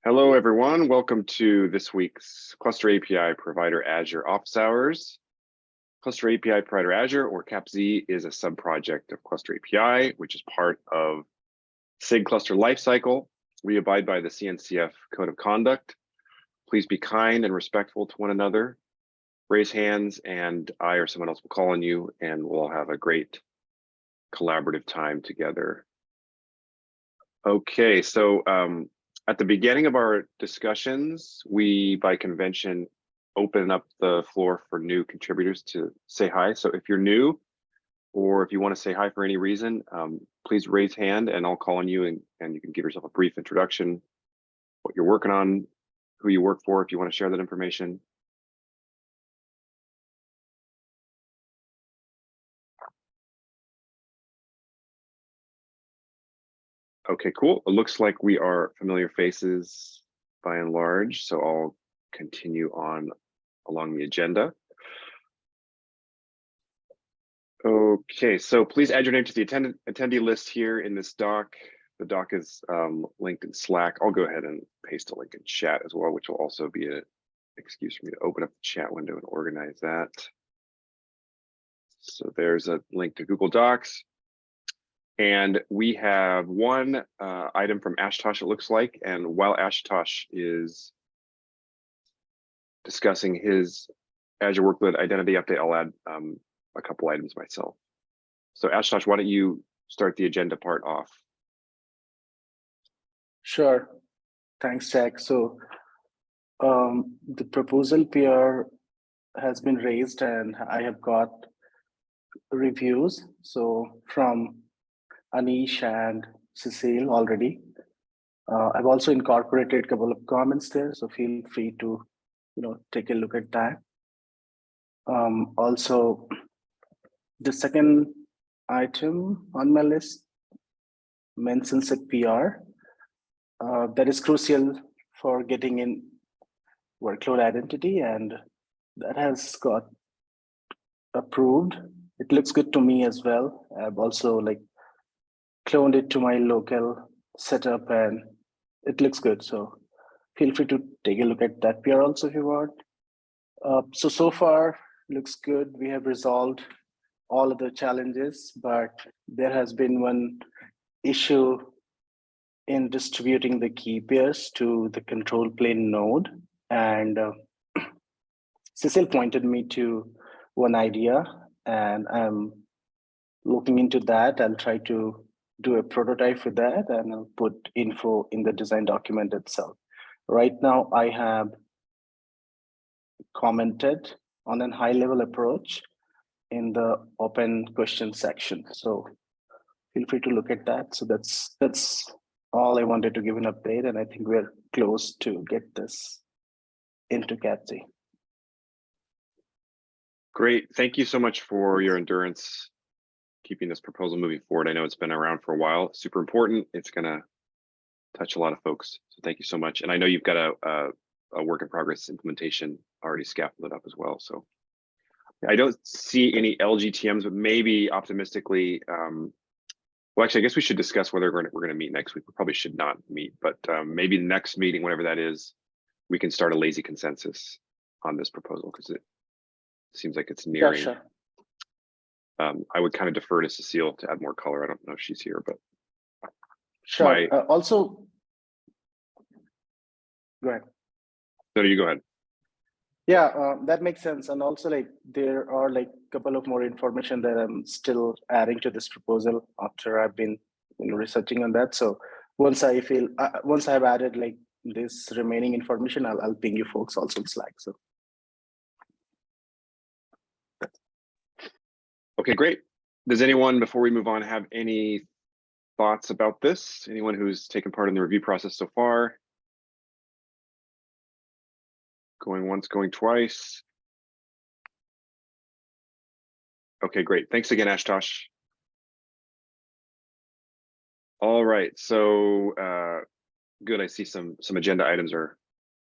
Hello, everyone. Welcome to this week's Cluster API Provider Azure Office Hours. Cluster API Provider Azure, or CAPZ, is a sub-project of Cluster API, which is part of SIG Cluster Lifecycle. We abide by the CNCF Code of Conduct. Please be kind and respectful to one another. Raise hands, and I or someone else will call on you, and we'll have a great collaborative time together. Okay, so at the beginning of our discussions, we, by convention, open up the floor for new contributors to say hi. So if you're new, or if you want to say hi for any reason, please raise hand and I'll call on you, and you can give yourself a brief introduction, what you're working on, who you work for, if you want to share that information. Okay, cool. It looks like we are familiar faces by and large, so I'll continue on along the agenda. Okay, so please add your name to the attendee list here in this doc. The doc is linked in Slack. I'll go ahead and paste a link in chat as well, which will also be an excuse for me to open up the chat window and organize that. So there's a link to Google Docs. And we have one item from Ashutosh, it looks like. And while Ashutosh is discussing his Azure Workload Identity Update, I'll add a couple items myself. So Ashutosh, why don't you start the agenda part off? Sure. Thanks, Jack. So the proposal PR has been raised and I have got reviews. So from Anish and Cecile already. I've also incorporated a couple of comments there, so feel free to take a look at that. Also, the second item on my list mentions a PR that is crucial for getting in workload identity, and that has got approved. It looks good to me as well. I've also cloned it to my local setup and it looks good. So feel free to take a look at that PR also if you want. So far looks good. We have resolved all of the challenges, but there has been one issue in distributing the key pairs to the control plane node. And Cecile pointed me to one idea and I'm looking into that. I'll try to do a prototype for that and I'll put info in the design document itself. Right now, I have commented on a high-level approach in the open question section. So feel free to look at that. So that's all I wanted to give an update, and I think we're close to get this into CAPZ. Great. Thank you so much for your endurance keeping this proposal moving forward. I know it's been around for a while. Super important. It's going to touch a lot of folks. So thank you so much. And I know you've got a work in progress implementation already scaffolded up as well. So I don't see any LGTMs, but maybe optimistically, well, actually, I guess we should discuss whether we're going to meet next week. We probably should not meet, but maybe the next meeting, whenever that is, we can start a lazy consensus on this proposal because it seems like it's nearing. Yeah, sure. I would kind of defer to Cecile to add more color. I don't know if she's here, but sure. Also, go ahead. No, you go ahead. Yeah, that makes sense. And also, there are a couple of more information that I'm still adding to this proposal after I've been researching on that. So once I feel once I've added this remaining information, I'll ping you folks also in Slack. So. Okay, great. Does anyone, before we move on, have any thoughts about this? Anyone who's taken part in the review process so far? Going once, going twice. Okay, great. Thanks again, Ashutosh. All right, so good. I see some agenda items are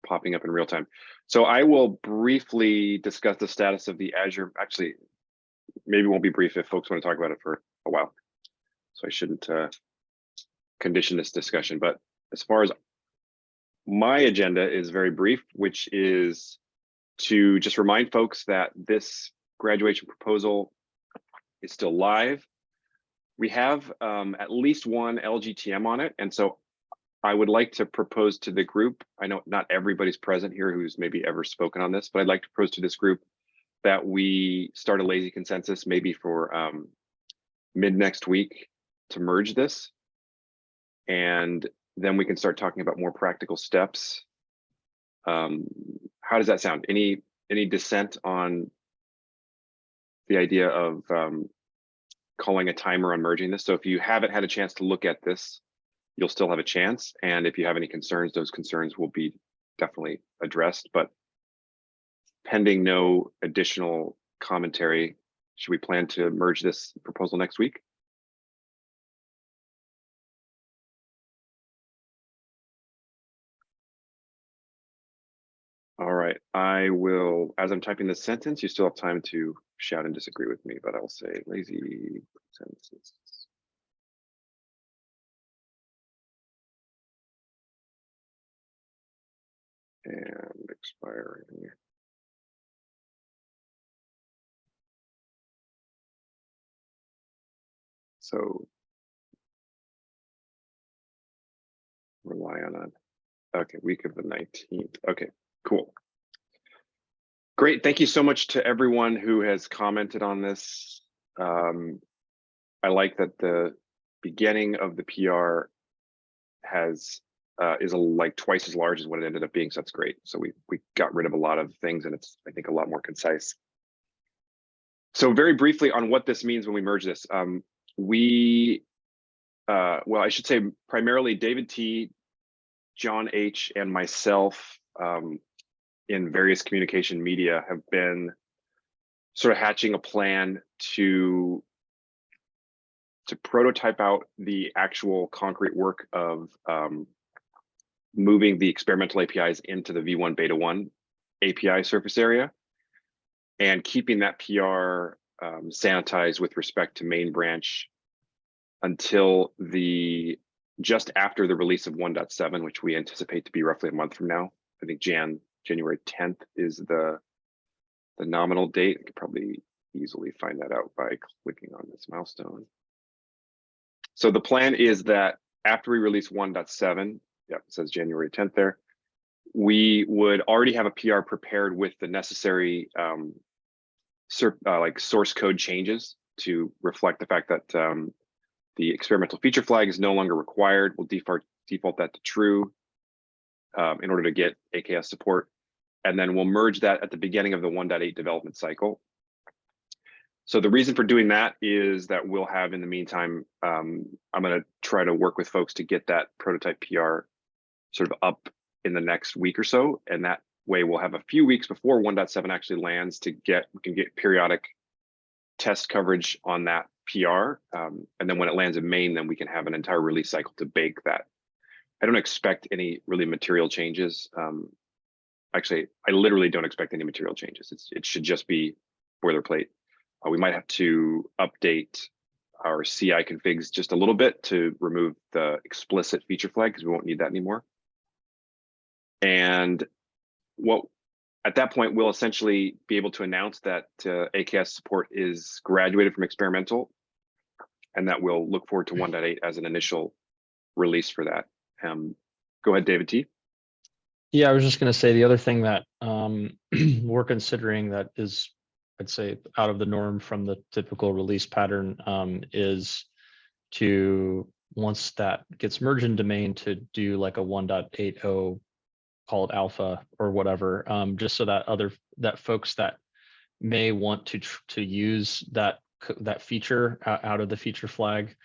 popping up in real time. So I will briefly discuss the status of the Azure. Actually, maybe it won't be brief if folks want to talk about it for a while. So I shouldn't condition this discussion. But as far as my agenda is very brief, which is to just remind folks that this graduation proposal is still live. We have at least one LGTM on it. And so I would like to propose to the group, I know not everybody's present here who's maybe ever spoken on this, but I'd like to propose to this group that we start a lazy consensus maybe for mid next week to merge this. And then we can start talking about more practical steps. How does that sound? Any dissent on the idea of calling a timer on merging this? So if you haven't had a chance to look at this, you'll still have a chance. And if you have any concerns, those concerns will be definitely addressed. But pending no additional commentary, should we plan to merge this proposal next week? All right, I will, as I'm typing this sentence, you still have time to shout and disagree with me, but I'll say lazy consensus. And expiring. So rely on a, okay, week of the 19th. Okay, cool. Great, thank you so much to everyone who has commented on this. I like that the beginning of the PR has is like twice as large as what it ended up being, so that's great. So we got rid of a lot of things, and it's, I think, a lot more concise. So very briefly on what this means when we merge this, well, I should say primarily David T, John H, and myself in various communication media have been sort of hatching a plan to prototype out the actual concrete work of moving the experimental APIs into the V1 Beta 1 API surface area and keeping that PR sanitized with respect to main branch until just after the release of 1.7, which we anticipate to be roughly a month from now. I think January 10th is the nominal date. I could probably easily find that out by clicking on this milestone. So the plan is that after we release 1.7, yeah, it says January 10th there, we would already have a PR prepared with the necessary like source code changes to reflect the fact that the experimental feature flag is no longer required. We'll default that to true in order to get AKS support. And then we'll merge that at the beginning of the 1.8 development cycle. So the reason for doing that is that we'll have, in the meantime, I'm going to try to work with folks to get that prototype PR sort of up in the next week or so. And that way we'll have a few weeks before 1.7 actually lands we can get periodic test coverage on that PR. And then when it lands in main, then we can have an entire release cycle to bake that. I don't expect any really material changes. Actually, I literally don't expect any material changes. It should just be boilerplate. We might have to update our CI configs just a little bit to remove the explicit feature flag because we won't need that anymore. And at that point, we'll essentially be able to announce that AKS support is graduated from experimental, and that we'll look forward to 1.8 as an initial release for that. Go ahead, David T. Yeah, I was just going to say the other thing that we're considering that is, I'd say, out of the norm from the typical release pattern is to, once that gets merged into main, to do like a 1.80 called alpha or whatever, just so that folks that may want to use that feature out of the feature flag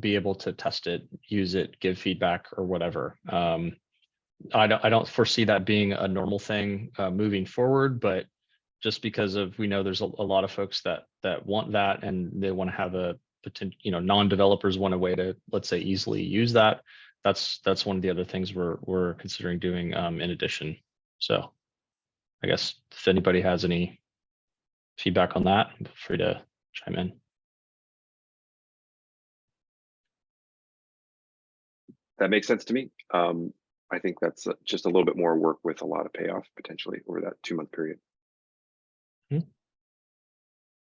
be able to test it, use it, give feedback or whatever. I don't foresee that being a normal thing moving forward, but just because we know there's a lot of folks that want that, and they want to have a potential, non-developers want a way to, let's say, easily use that. That's one of the other things we're considering doing in addition. So I guess if anybody has any feedback on that, feel free to chime in. That makes sense to me. I think that's just a little bit more work with a lot of payoff potentially over that 2-month period. Hmm.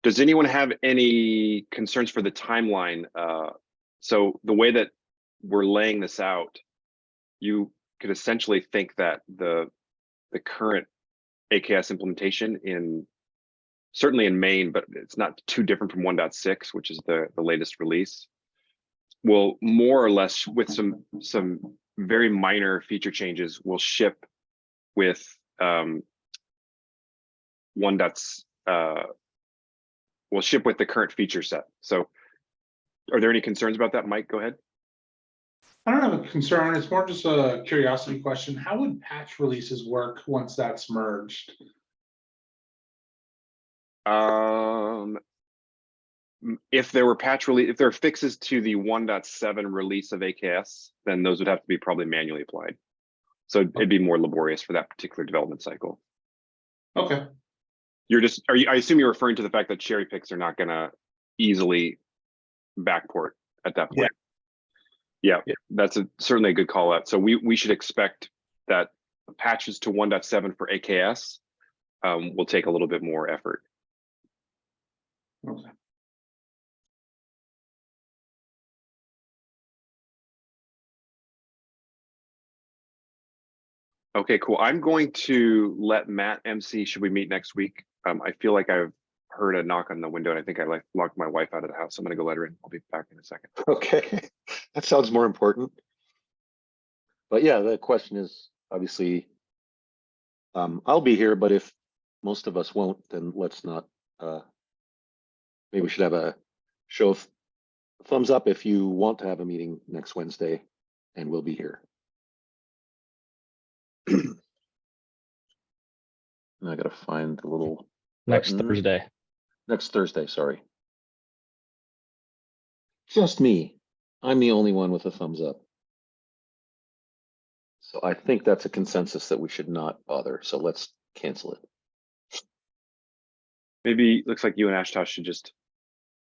Does anyone have any concerns for the timeline? So the way that we're laying this out, you could essentially think that the current AKS implementation certainly in Maine, but it's not too different from 1.6, which is the latest release, will more or less, with some very minor feature changes, will ship with will ship with the current feature set. So are there any concerns about that? Mike, go ahead. I don't have a concern. It's more just a curiosity question. How would patch releases work once that's merged? If there were if there are fixes to the 1.7 release of AKS, then those would have to be probably manually applied. So it'd be more laborious for that particular development cycle. Okay. I assume you're referring to the fact that cherry picks are not gonna easily backport at that point. Yeah, that's certainly a good call out. So we should expect that patches to 1.7 for AKS will take a little bit more effort. Okay. Okay, cool. I'm going to let Matt MC. Should we meet next week? I feel like I've heard a knock on the window and I think I locked my wife out of the house. I'm gonna go let her in. I'll be back in a second. Okay, that sounds more important. But yeah, the question is obviously, I'll be here, but if most of us won't, then let's not, maybe we should have a show of thumbs up if you want to have a meeting next Wednesday and we'll be here. And I gotta find the little Next button. Thursday. Next Thursday, sorry. Just me. I'm the only one with a thumbs up. So I think that's a consensus that we should not bother. So let's cancel it. Maybe looks like you and Ashtosh should just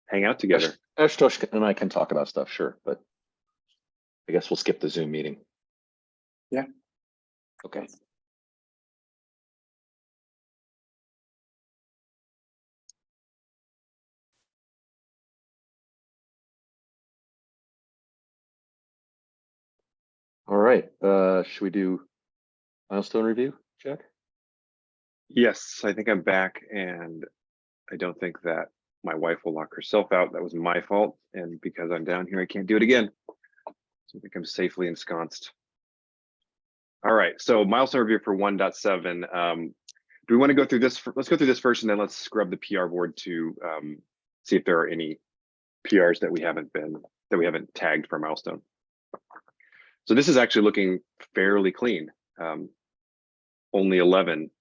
hang out together. Ashtosh and I can talk about stuff, sure, but I guess we'll skip the Zoom meeting. Yeah. Okay. All right, should we do milestone review, Jack? Yes, I think I'm back and I don't think that my wife will lock herself out. That was my fault. And because I'm down here, I can't do it again. So I think I'm safely ensconced. All right, so milestone review for 1.7. Do we want to go through this? Let's go through this first and then let's scrub the PR board to see if there are any PRs that we haven't tagged for milestone. So this is actually looking fairly clean. Only 11.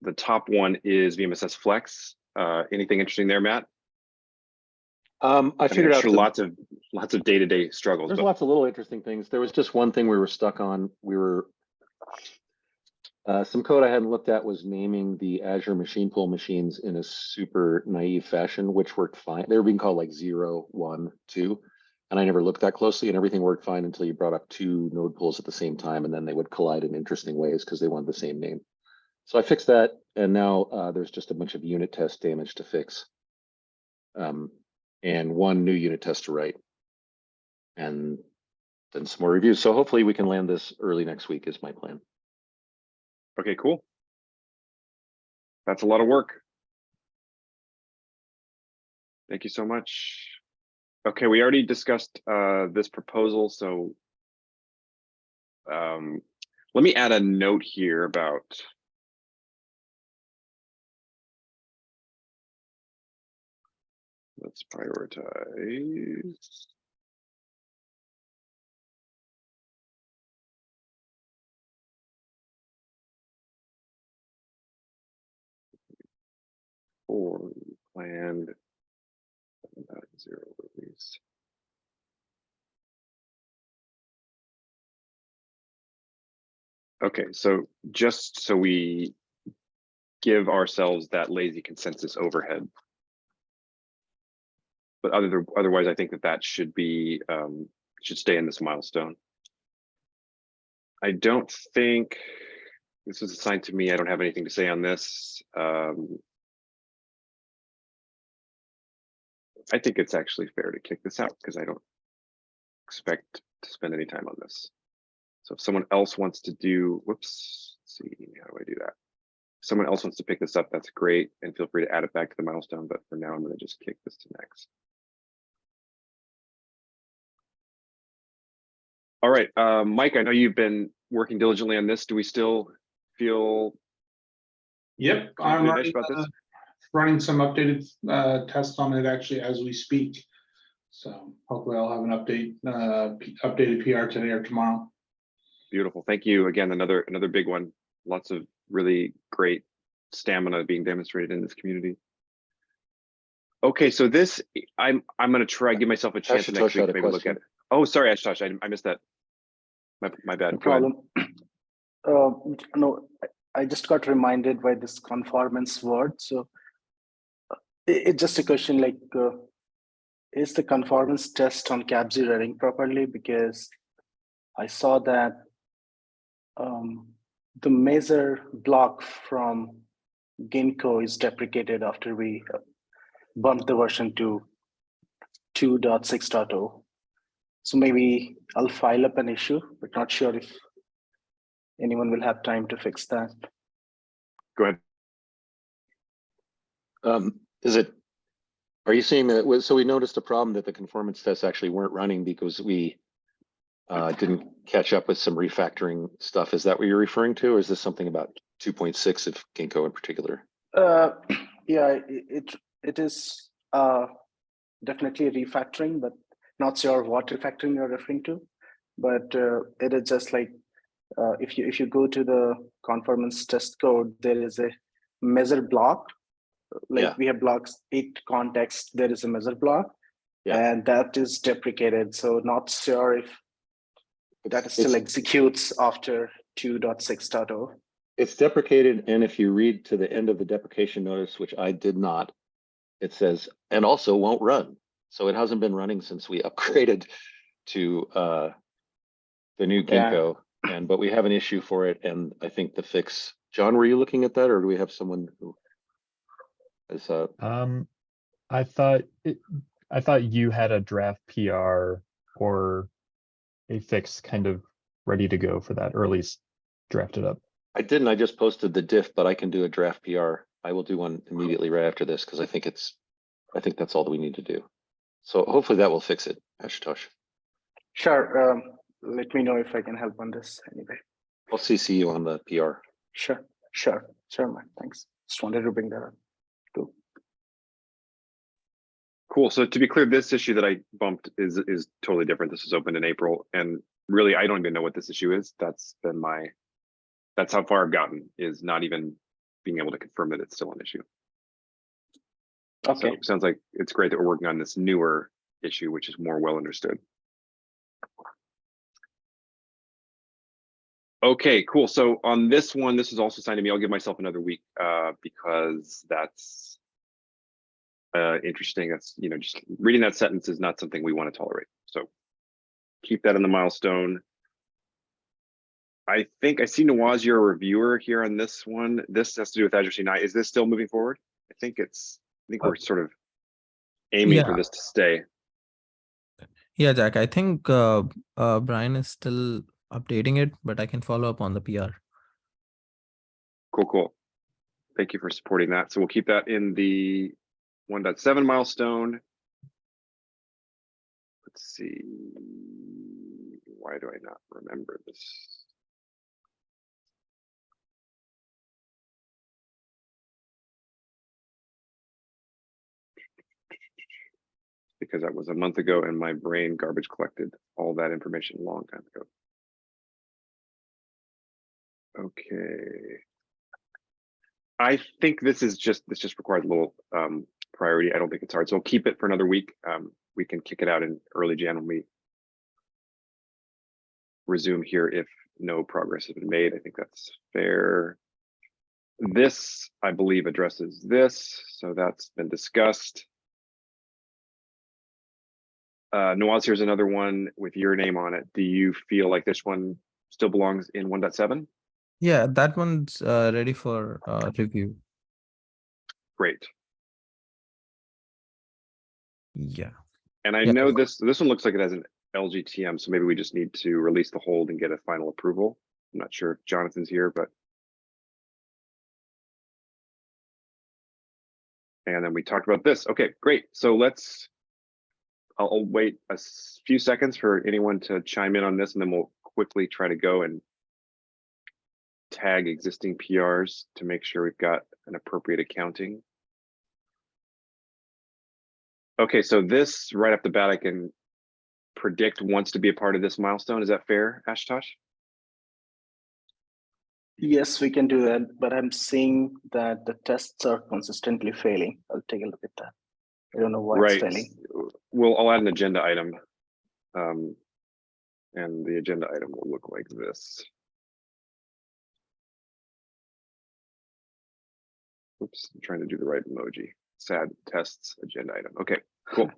The top one is VMSS Flex. Anything interesting there, Matt? I figured out lots of day-to-day struggles. There's lots of little interesting things. There was just one thing we were stuck on. We were some code I hadn't looked at was naming the Azure machine pool machines in a super naive fashion, which worked fine. They were being called like 0, 1, 2. And I never looked that closely and everything worked fine until you brought up 2 node pools at the same time, and then they would collide in interesting ways because they wanted the same name. So I fixed that, and now there's just a bunch of unit test damage to fix. And 1 new unit test to write. And then some more reviews. So hopefully we can land this early next week is my plan. Okay, cool. That's a lot of work. Thank you so much. Okay, we already discussed this proposal, so let me add a note here about let's prioritize. For planned 7.0 release. Okay, so just so we give ourselves that lazy consensus overhead. But otherwise, I think that should be should stay in this milestone. I don't think this was assigned to me. I don't have anything to say on this. I think it's actually fair to kick this out because I don't expect to spend any time on this. So if someone else wants to do, whoops, let's see, how do I do that? If someone else wants to pick this up, that's great. And feel free to add it back to the milestone. But for now, I'm going to just kick this to next. All right, Mike, I know you've been working diligently on this. Do we still feel Yep, I'm confident about this? running some updated tests on it actually as we speak. So hopefully I'll have an updated PR today or tomorrow. Beautiful. Thank you again. Another big one. Lots of really great stamina being demonstrated in this community. Okay, so this I'm going to try give myself a chance next Ashutosh week had to a maybe look at question. it. Oh, sorry, Ashutosh, I missed that. My bad. No Go ahead. problem. No, I just got reminded by this conformance word. So it's just a question like, is the conformance test on CAPZ running properly? Because I saw that the measure block from Ginkgo is deprecated after we bumped the version to 2.6.0. So maybe I'll file up an issue, but not sure if anyone will have time to fix that. Go ahead. Are you saying that, so we noticed a problem that the conformance tests actually weren't running because we didn't catch up with some refactoring stuff? Is that what you're referring to? Or is this something about 2.6 of Ginkgo in particular? Yeah, it is definitely refactoring, but not sure what refactoring you're referring to. But it is just like if you go to the conformance test code, there is a measure block. Like Yeah. we have blocks 8 context, there is a measure block, Yeah. and that is deprecated. So not sure if that still executes after 2.6.0. It's deprecated, and if you read to the end of the deprecation notice, which I did not, it says, and also won't run. So it hasn't been running since we upgraded to the new Ginkgo, but we have an issue for it, and I think the fix. John, were you looking at that, or do we have someone who is? I thought you had a draft PR or a fix kind of ready to go for that, or at least drafted up. I didn't. I just posted the diff, but I can do a draft PR. I will do one immediately right after this because I think that's all that we need to do. So hopefully that will fix it, Ashutosh. Sure. Let me know if I can help on this anyway. I'll CC you on the PR. Sure, man. Thanks. Just wanted to bring that up. Cool. Cool. So to be clear, this issue that I bumped is totally different. This was opened in April, and really, I don't even know what this issue is. That's how far I've gotten, is not even being able to confirm that it's still an issue. Okay. So it sounds like it's great that we're working on this newer issue, which is more well understood. Okay, cool. So on this one, this is also assigned to me. I'll give myself another week because that's interesting. That's, just reading that sentence is not something we want to tolerate. So keep that in the milestone. I think I see Nawaz, you're a reviewer here on this one. This has to do with Azure C9. Is this still moving forward? I think we're sort of aiming for this to stay. Yeah, Jack, I think Brian is still updating it, but I can follow up on the PR. Cool. Thank you for supporting that. So we'll keep that in the 1.7 milestone. Let's see. Why do I not remember this? Because that was a month ago and my brain garbage collected all that information a long time ago. Okay. I think this just requires a little priority. I don't think it's hard. So we'll keep it for another week. We can kick it out in early Jan when we resume here if no progress has been made. I think that's fair. This, I believe, addresses this. So that's been discussed. Nawaz, here's another one with your name on it. Do you feel like this one still belongs in 1.7? Yeah, that one's ready for review. Great. Yeah. And I Yeah. know this one looks like it has an LGTM, so maybe we just need to release the hold and get a final approval. I'm not sure if Jonathan's here, but. And then we talked about this. Okay, great. So I'll wait a few seconds for anyone to chime in on this, and then we'll quickly try to go and tag existing PRs to make sure we've got an appropriate accounting. Okay, so this right off the bat, I can predict wants to be a part of this milestone. Is that fair, Ashutosh? Yes, we can do that, but I'm seeing that the tests are consistently failing. I'll take a look at that. I don't know why it's failing. Well, I'll add an agenda item. And the agenda item will look like this. Oops, I'm trying to do the right emoji. Sad tests agenda item. Okay, cool.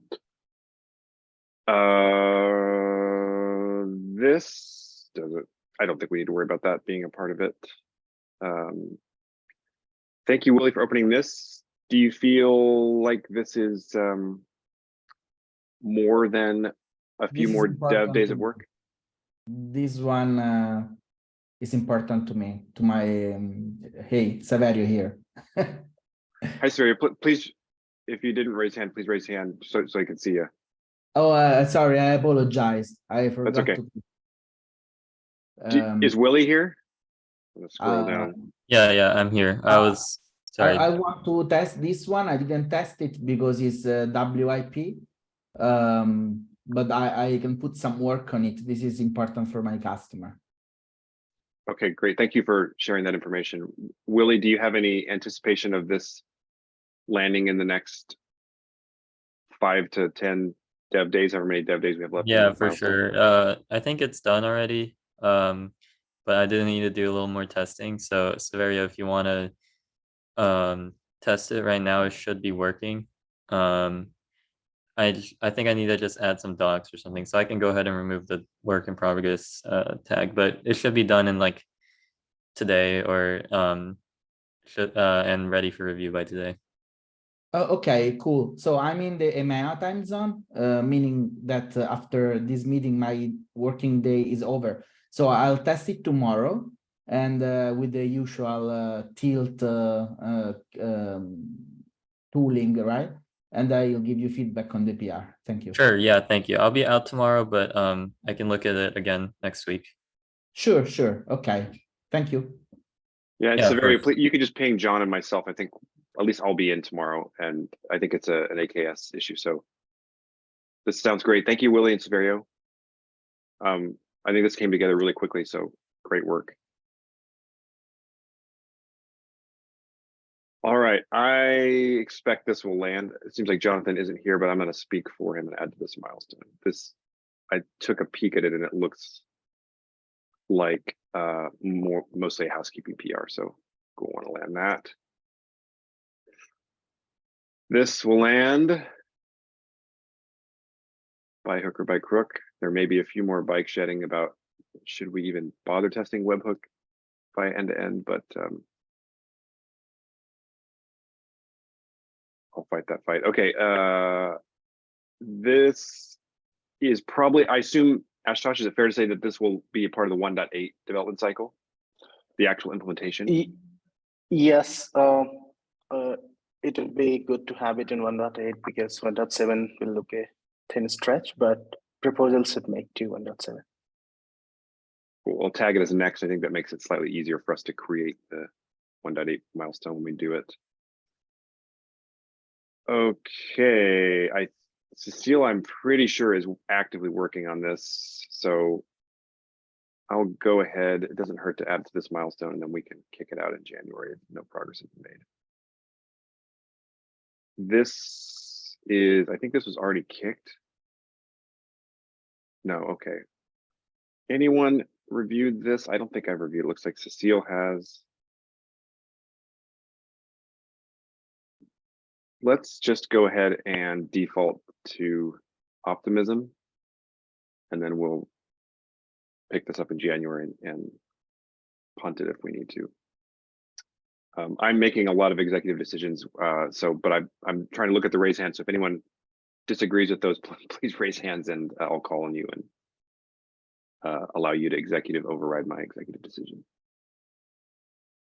This doesn't, I don't think we need to worry about that being a part of it. Thank you, Willie, for opening this. Do you feel like this is more than a few This is more dev important days to of me. work? This one is important to me, to my, hey, Saverio here. Hi, Surya, please, if you didn't raise hand, please raise hand so I can see you. Oh, sorry, I apologize. I forgot okay. to. Is Willie here? I'm gonna scroll down. Yeah, I'm here. I was sorry. I want to test this one. I didn't test it because it's WIP. But I can put some work on it. This is important for my customer. Okay, great. Thank you for sharing that information. Willie, do you have any anticipation of this landing in the next 5 to 10 dev days, however many dev days we have left? Yeah, for sure. I think it's done already. But I did need to do a little more testing. So Saverio, if you want to test it right now, it should be working. I think I need to just add some docs or something, so I can go ahead and remove the work in progress tag, but it should be done in like today or and ready for review by today. Okay, cool. So I'm in the EMEA time zone, meaning that after this meeting, my working day is over. So I'll test it tomorrow, and with the usual tilt tooling, right? And I'll give you feedback on the PR. Thank you. Sure. Yeah. Thank you. I'll be out tomorrow, but I can look at it again next week. Sure. Okay. Thank you. Yeah, and Yeah, Saverio, please, you can just ping John and myself. I think at least I'll be in tomorrow, and I think it's an AKS issue. So this sounds great. Thank you, Willie and Saverio. I think this came together really quickly, so great work. All right, I expect this will land. It seems like Jonathan isn't here, but I'm going to speak for him and add to this milestone. I took a peek at it, and it looks like mostly a housekeeping PR. So we'll want to land that. This will land by hook or by crook. There may be a few more bike shedding about should we even bother testing webhook by end to end, but I'll fight that fight. Okay, this is probably, I assume, Ashutosh, is it fair to say that this will be a part of the 1.8 development cycle, the actual implementation? Yes, it will be good to have it in 1.8 because 1.7 will look a thin stretch, but proposals should make to 1.7. Cool. I'll tag it as next. I think that makes it slightly easier for us to create the 1.8 milestone when we do it. Okay, Cecile, I'm pretty sure is actively working on this, so I'll go ahead. It doesn't hurt to add to this milestone, and then we can kick it out in January if no progress has been made. This is, I think this was already kicked. No, okay. Anyone reviewed this? I don't think I've reviewed it. Looks like Cecile has. Let's just go ahead and default to optimism, and then we'll pick this up in January and punt it if we need to. I'm making a lot of executive decisions, but I'm trying to look at the raise hands. So if anyone disagrees with those, please raise hands and I'll call on you and allow you to executive override my executive decision.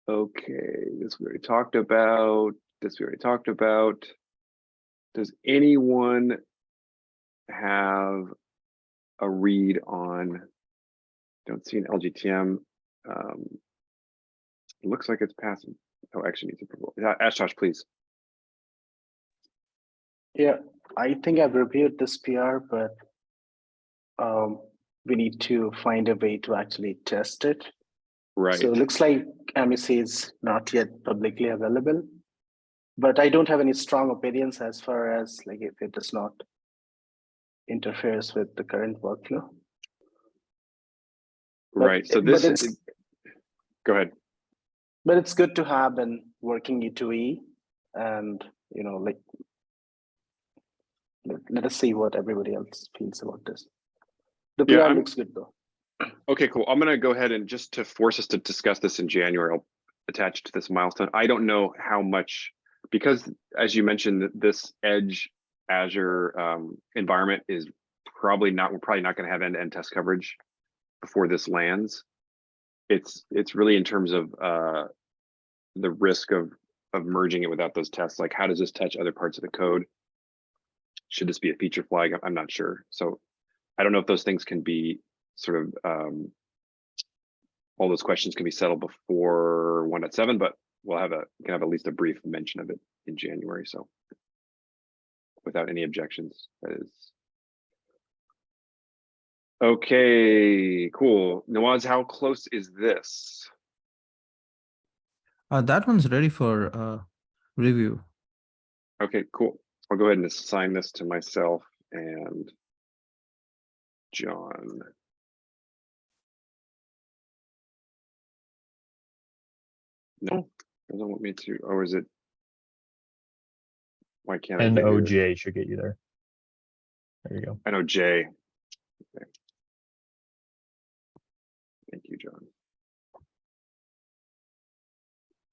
Okay, this we already talked about. Does anyone have a read on? Don't see an LGTM. It looks like it's passing. Oh, actually needs approval. Yeah, Ashtosh, please. Yeah, I think I've reviewed this PR, but we need to find a way to actually test it. Right. So it looks like MEC is not yet publicly available, but I don't have any strong opinions as far as like if it does not interferes with the current workflow. Right. So this. Go ahead. But it's good to have an working E2E, and like let us see what everybody else feels about this. The PR looks good though. Okay, cool. I'm gonna go ahead and just to force us to discuss this in January, I'll attach to this milestone. I don't know how much, because as you mentioned, this Edge Azure environment is we're probably not gonna have end-to-end test coverage before this lands. It's really in terms of the risk of merging it without those tests. Like, how does this touch other parts of the code? Should this be a feature flag? I'm not sure. So I don't know if those things can be sort of all those questions can be settled before 1.7, but we can have at least a brief mention of it in January. So without any objections, that is. Okay, cool. Nawaz, how close is this? That one's ready for review. Okay, cool. I'll go ahead and assign this to myself and John. No, doesn't want me to. Or is it? Why can't I? And get here? OJ should get you there. There you go. I know Jay. Okay. Thank you, John.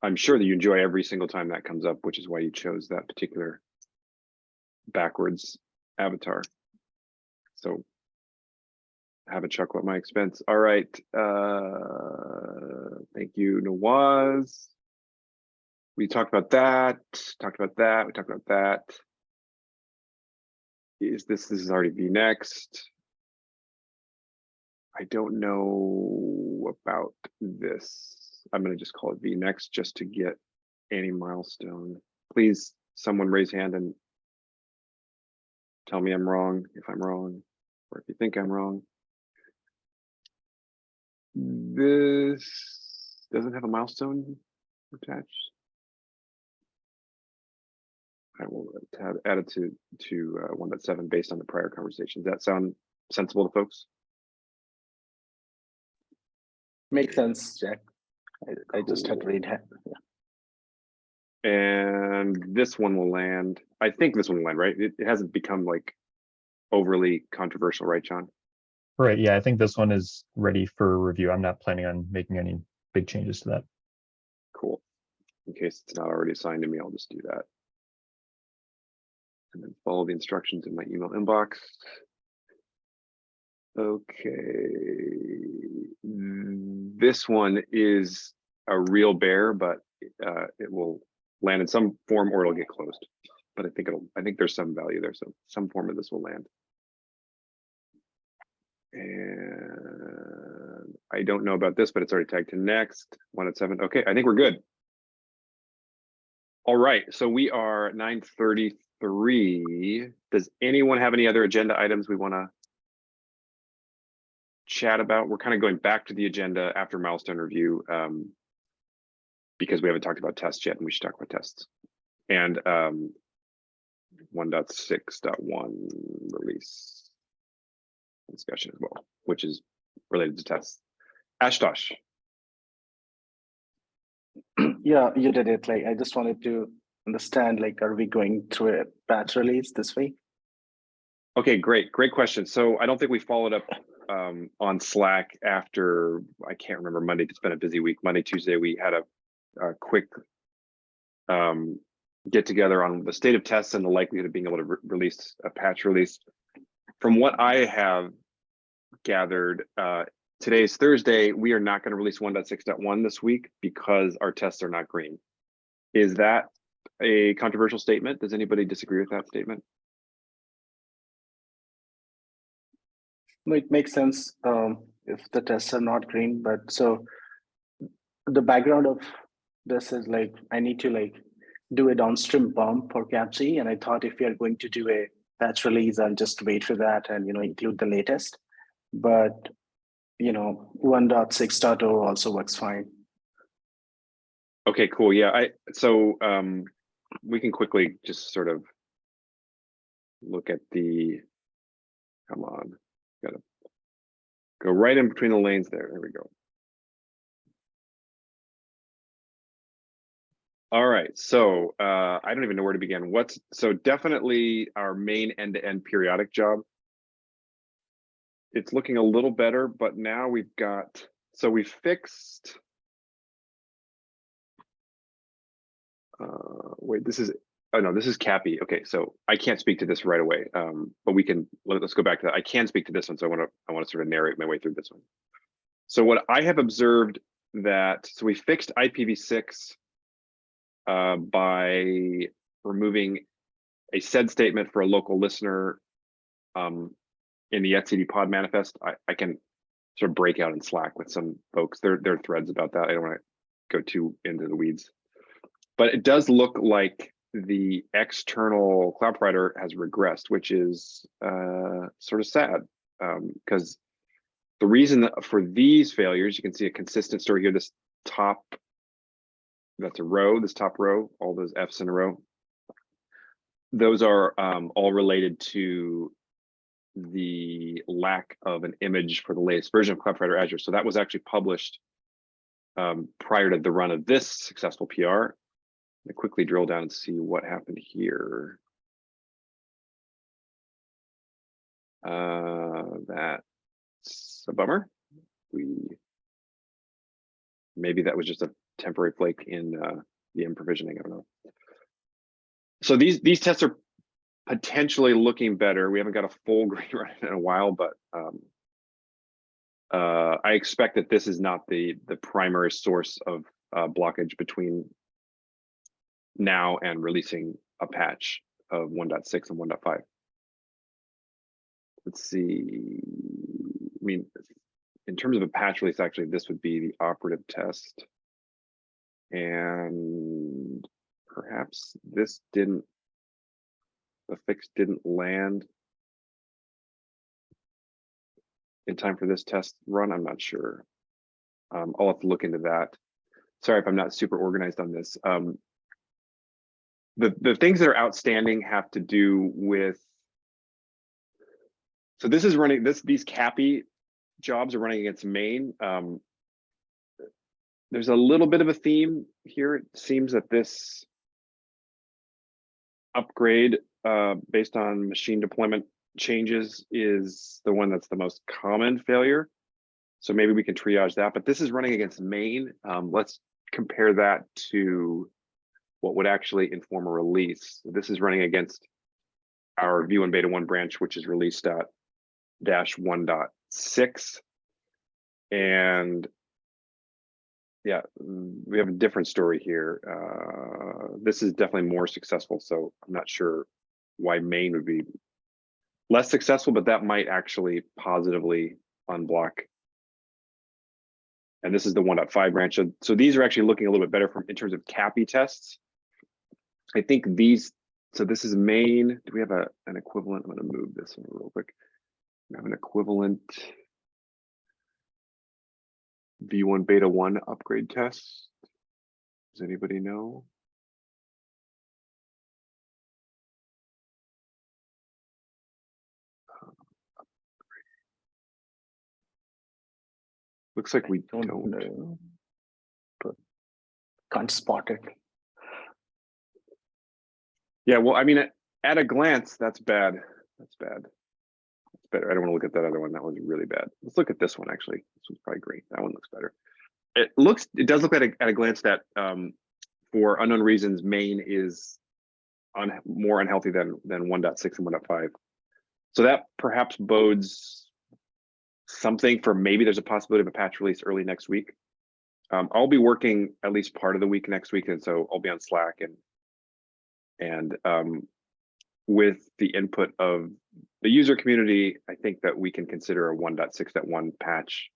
I'm sure that you enjoy every single time that comes up, which is why you chose that particular backwards avatar. So have a chuckle at my expense. All right. Thank you, Nawaz. We talked about that, we talked about that. This is already vNext. I don't know about this. I'm going to just call it vNext just to get any milestone. Please, someone raise hand and tell me I'm wrong, if I'm wrong, or if you think I'm wrong. This doesn't have a milestone attached. I will add it to 1.7 based on the prior conversation. Does that sound sensible to folks? Makes sense, Jack. I just had to read. Yeah. And this one will land. I think this one will land, right? It hasn't become like overly controversial, right, John? Right. Yeah, I think this one is ready for review. I'm not planning on making any big changes to that. Cool. In case it's not already assigned to me, I'll just do that. And then follow the instructions in my email inbox. Okay. This one is a real bear, but it will land in some form or it'll get closed. But I think there's some value there. So some form of this will land. And I don't know about this, but it's already tagged to next 1.7. Okay, I think we're good. All right, so we are 9:33. Does anyone have any other agenda items we want to chat about? We're kind of going back to the agenda after milestone review because we haven't talked about tests yet, and we should talk about tests. And 1.6.1 release discussion as well, which is related to tests. Ashtosh. Yeah, you did it. Like, I just wanted to understand, like, are we going through a patch release this week? Okay, great question. So I don't think we followed up on Slack after, I can't remember, Monday. It's been a busy week. Monday, Tuesday, we had a quick get together on the state of tests and the likelihood of being able to release a patch release. From what I have gathered, today is Thursday. We are not going to release 1.6.1 this week because our tests are not green. Is that a controversial statement? Does anybody disagree with that statement? No, it makes sense if the tests are not green, but so the background of this is like, I need to like do a downstream bump for CAPC. And I thought if we are going to do a patch release, I'll just wait for that and, include the latest. But, 1.6.0 also works fine. Okay, cool. Yeah, so we can quickly just sort of look at the, come on, gotta go right in between the lanes there. There we go. All right, so I don't even know where to begin. So definitely our main end-to-end periodic job. It's looking a little better, but now we've got, so we fixed, wait, this is, oh no, this is CAPI. Okay, so I can't speak to this right away, but we can, let's go back to that. I can speak to this one, so I want to sort of narrate my way through this one. So what I have observed that, so we fixed IPv6 by removing a SED statement for a local listener in the etcd pod manifest. I can sort of break out in Slack with some folks. There are threads about that. I don't want to go too into the weeds, but it does look like the external cloud provider has regressed, which is sort of sad because the reason for these failures, you can see a consistent story here. This top, that's a row, this top row, all those Fs in a row. Those are all related to the lack of an image for the latest version of Cloud Provider Azure. So that was actually published prior to the run of this successful PR. I quickly drill down and see what happened here. That's a bummer. Maybe that was just a temporary flake in VM provisioning. I don't know. So these tests are potentially looking better. We haven't got a full green run in a while, but I expect that this is not the primary source of blockage between now and releasing a patch of 1.6 and 1.5. Let's see. I mean, in terms of a patch release, actually, this would be the operative test. And perhaps this didn't, the fix didn't land in time for this test run. I'm not sure. I'll have to look into that. Sorry if I'm not super organized on this. The things that are outstanding have to do with, so this is running, these CAPI jobs are running against main. There's a little bit of a theme here. It seems that this upgrade based on machine deployment changes is the one that's the most common failure. So maybe we can triage that, but this is running against main. Let's compare that to what would actually inform a release. This is running against our V1 beta 1 branch, which is released at -1.6. And yeah, we have a different story here. This is definitely more successful, so I'm not sure why main would be less successful, but that might actually positively unblock. And this is the 1.5 branch. So these are actually looking a little bit better in terms of CAPI tests. I think these, so this is main. Do we have an equivalent? I'm going to move this one real quick. We have an equivalent V1 beta 1 upgrade test. Does anybody know? Looks like we don't know, but can't spot it. Yeah, well, I mean, at a glance, that's bad. That's bad. It's better. I don't want to look at that other one. That one's really bad. Let's look at this one, actually. This one's probably great. That one looks better. It does look at a glance that for unknown reasons, main is more unhealthy than 1.6 and 1.5. So that perhaps bodes something for maybe there's a possibility of a patch release early next week. I'll be working at least part of the week next week, and so I'll be on Slack and with the input of the user community, I think that we can consider a 1.6.1 patch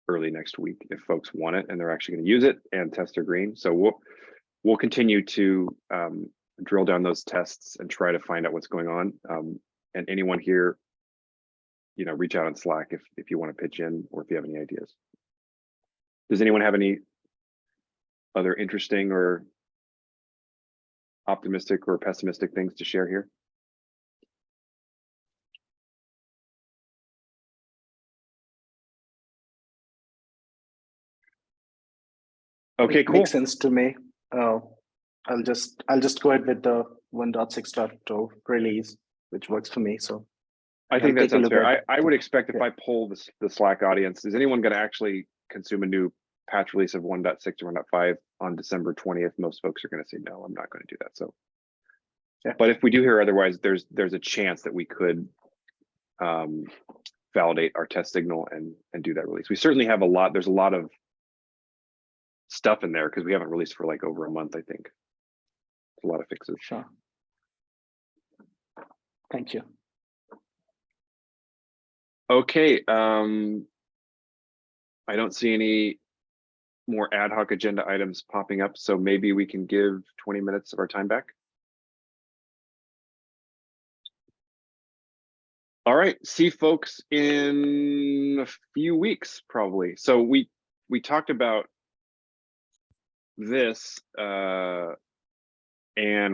early next week if folks want it and they're actually going to use it and test their green. So we'll continue to drill down those tests and try to find out what's going on. And anyone here, reach out on Slack if you want to pitch in or if you have any ideas. Does anyone have any other interesting or optimistic or pessimistic things to share here? Okay, cool. Makes sense to me. I'll just go ahead with the 1.6.2 release, which works for me. So I think that sounds fair. I would expect if yeah. I poll the Slack audience, is anyone going to actually consume a new patch release of 1.6 or 1.5 on December 20th? Most folks are going to say, no, I'm not going to do that. So, yeah. But if we do hear otherwise, there's a chance that we could validate our test signal and do that release. We certainly have there's a lot of stuff in there because we haven't released for like over a month, I think. A lot of fixes. Sure. Thank you. Okay. I don't see any more ad hoc agenda items popping up, so maybe we can give 20 minutes of our time back. All right, see folks in a few weeks, probably. So we talked about this, and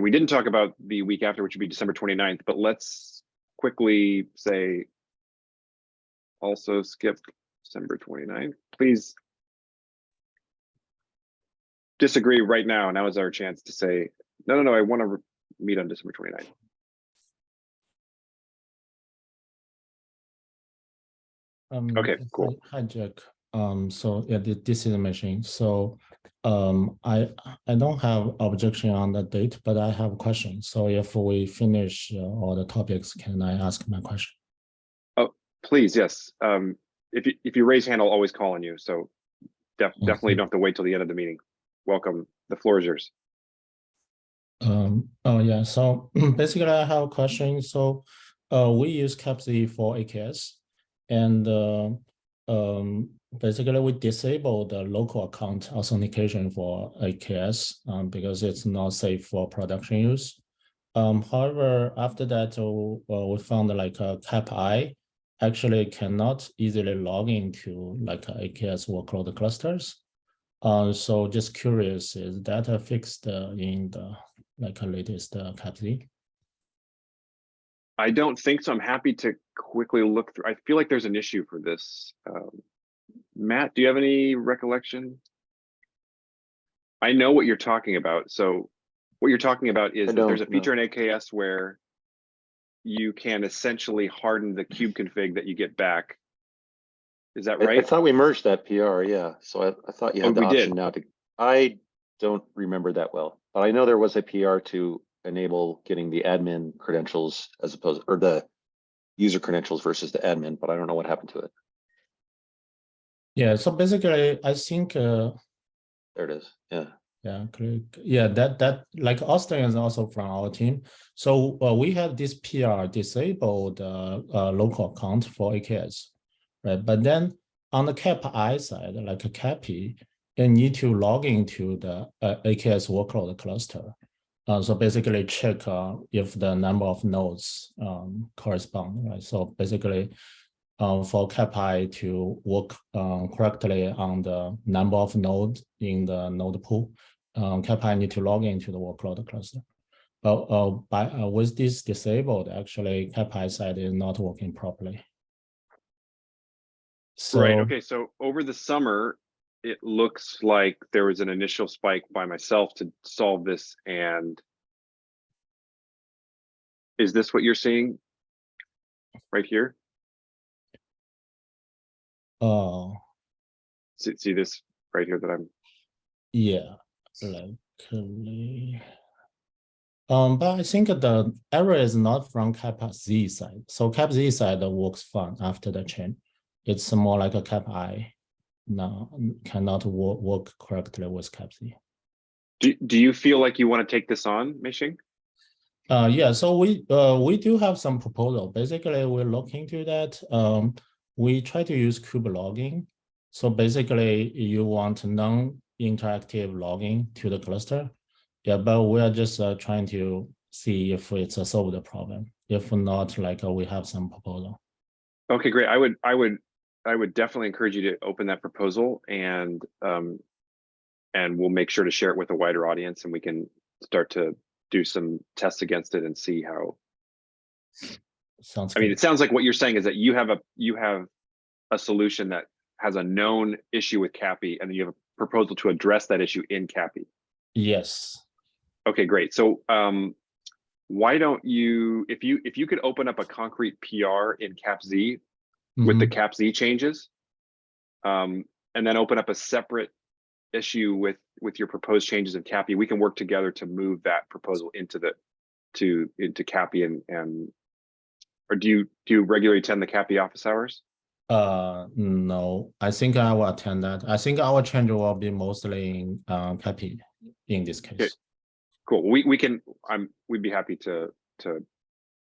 we didn't talk about the week after, which would be December 29th, but let's quickly say also skip December 29th. Please disagree right now. Now is our chance to say, no, I want to meet on December 29th. Okay, cool. Hi, Jack. So yeah, this is a machine. So I don't have objection on the date, but I have a question. So if we finish all the topics, can I ask my question? Oh, please, yes. If you raise hand, I'll always call on you. So definitely don't have to wait till the end of the meeting. Welcome. The floor is yours. Oh yeah. So basically, I have a question. So we use CAPZ for AKS, and basically we disable the local account authentication for AKS because it's not safe for production use. However, after that, we found like a CAPI actually cannot easily log into like AKS workload clusters. So just curious, is that fixed in the latest CAPZ? I don't think so. I'm happy to quickly look through. I feel like there's an issue for this. Matt, do you have any recollection? I know what you're talking about. So what you're talking about is that there's a feature in AKS where you can essentially harden the kube config that you get back. Is that right? I thought we merged that PR, yeah. So I thought you had the option now to, I don't remember that well, but I know there was a PR to enable getting the admin credentials as opposed, or the user credentials versus the admin, but I don't know what happened to it. Yeah, so basically, I think there it is. Yeah. Yeah, click. Yeah, that like Austin is also from our team. So we have this PR disabled local account for AKS, right? But then on the CAPI side, like a CAPI, you need to log into the AKS workload cluster. So basically check if the number of nodes correspond, right? So basically for CAPI to work correctly on the number of nodes in the node pool, CAPI need to log into the workload cluster. But with this disabled, actually CAPI side is not working properly. So, right, okay, so over the summer, it looks like there was an initial spike by myself to solve this. And is this what you're seeing right here? Oh, See this right here that I'm, yeah, likely. But I think the error is not from cap Z side. So cap Z side works fine after the change. It's more like a cap I. No, cannot work correctly with cap Z. do you feel like you want to take this on, Meishing? Yeah, so we do have some proposal. Basically, we look into that. We try to use kube logging. So basically, you want non-interactive logging to the cluster. Yeah, but we are just trying to see if it's a solve the problem. If not, like we have some proposal. Okay, great. I would definitely encourage you to open that proposal, and we'll make sure to share it with a wider audience, and we can start to do some tests against it and see how. Sounds I mean, good. it sounds like what you're saying is that you have a solution that has a known issue with CAPI, and then you have a proposal to address that issue in CAPI. Yes. Okay, great. So why don't you, if you could open up a concrete PR in CapZ with the CapZ changes, and then open up a separate issue with your proposed changes in CAPI, we can work together to move that proposal into CAPI and or do you regularly attend the CAPI office hours? No, I think I will attend that. I think our change will be mostly in CAPI in this case. Okay. Cool. We'd be happy to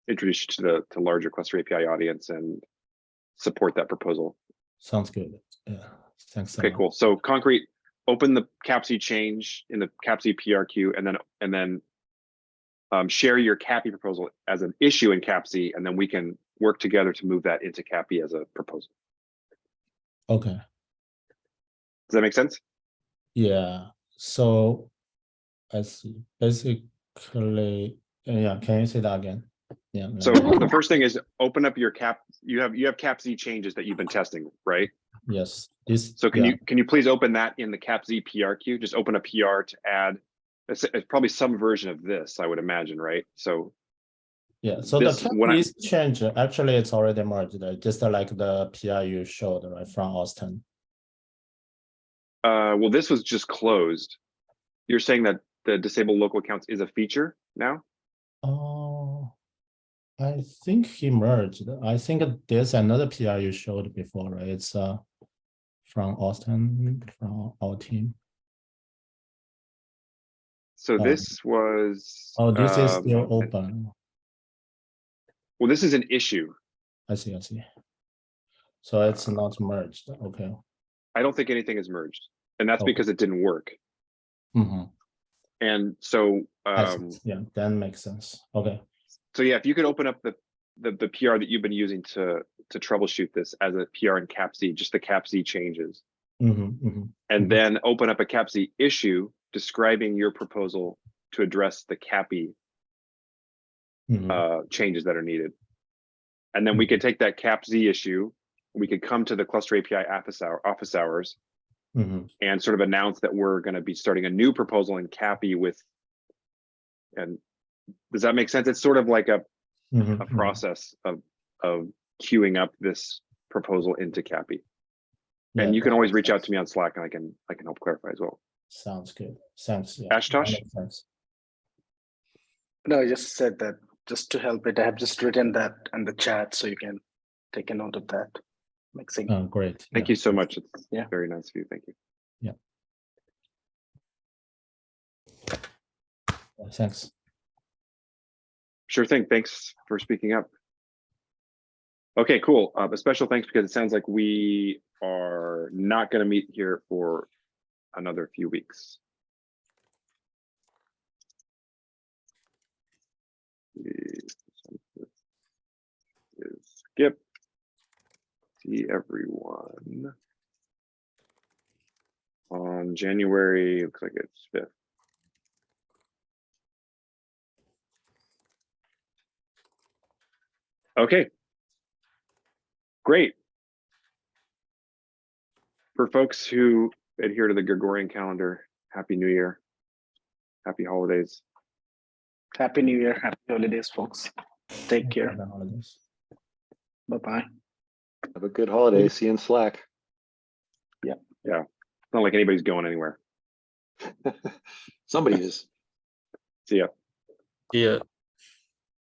introduce you to larger cluster API audience and support that proposal. Sounds good. Yeah. Thanks. Okay, cool. So concrete, open the CAPZ change in the CAPZ PRQ, and then share your CAPI proposal as an issue in CAPZ, and then we can work together to move that into CAPI as a proposal. Okay. Does that make sense? Yeah. So I see. Basically, yeah. Can you say that again? Yeah. So the first thing is open up your you have CAPZ changes that you've been testing, right? Yes. This. So can you please open that in the CAPZ PRQ? Just open a PR to add. It's probably some version of this, I would imagine, right? So yeah. So this, the CAPZ change actually it's already merged, just like the PR you showed right from Austin. Well, this was just closed. You're saying that the disable local accounts is a feature now? Oh, I think he merged. I think there's another PR you showed before, right? It's from Austin, from our team. So this was. Oh, this is still open. Well, this is an issue. I see. So it's not merged. Okay. I don't think anything is merged, and that's Okay. because it didn't work. And so, yeah, that makes sense. Okay. So yeah, if you could open up the PR that you've been using to troubleshoot this as a PR in CAPZ, just the CAPZ changes, and then open up a CAPZ issue describing your proposal to address the CAPI changes that are needed. And then we could take that CAPZ issue, we could come to the cluster API office hours and sort of announce that we're going to be starting a new proposal in CAPI with, and does that make sense? It's sort of like a process of queuing up this proposal into CAPI. And you can always reach out to me on Slack, and I can help clarify as well. Sounds good. Thanks. Yeah, Ashutosh? No, I just said that just to help it. I have just written that in the chat, so you can take a note of that. Mixing. Great. Thank you so much. It's Yeah. very nice of you. Thank you. Yeah. Thanks. Sure thing. Thanks for speaking up. Okay, cool. A special thanks because it sounds like we are not going to meet here for another few weeks. Skip. See everyone on January, looks like it's 5th. Okay, great. For folks who adhere to the Gregorian calendar, Happy New Year, Happy Holidays. Happy New Year, happy holidays, folks. Take care. Happy holidays. Bye-bye. Have a good holiday. See you in Slack. It's not like anybody's going anywhere. Somebody is. See ya. Yeah.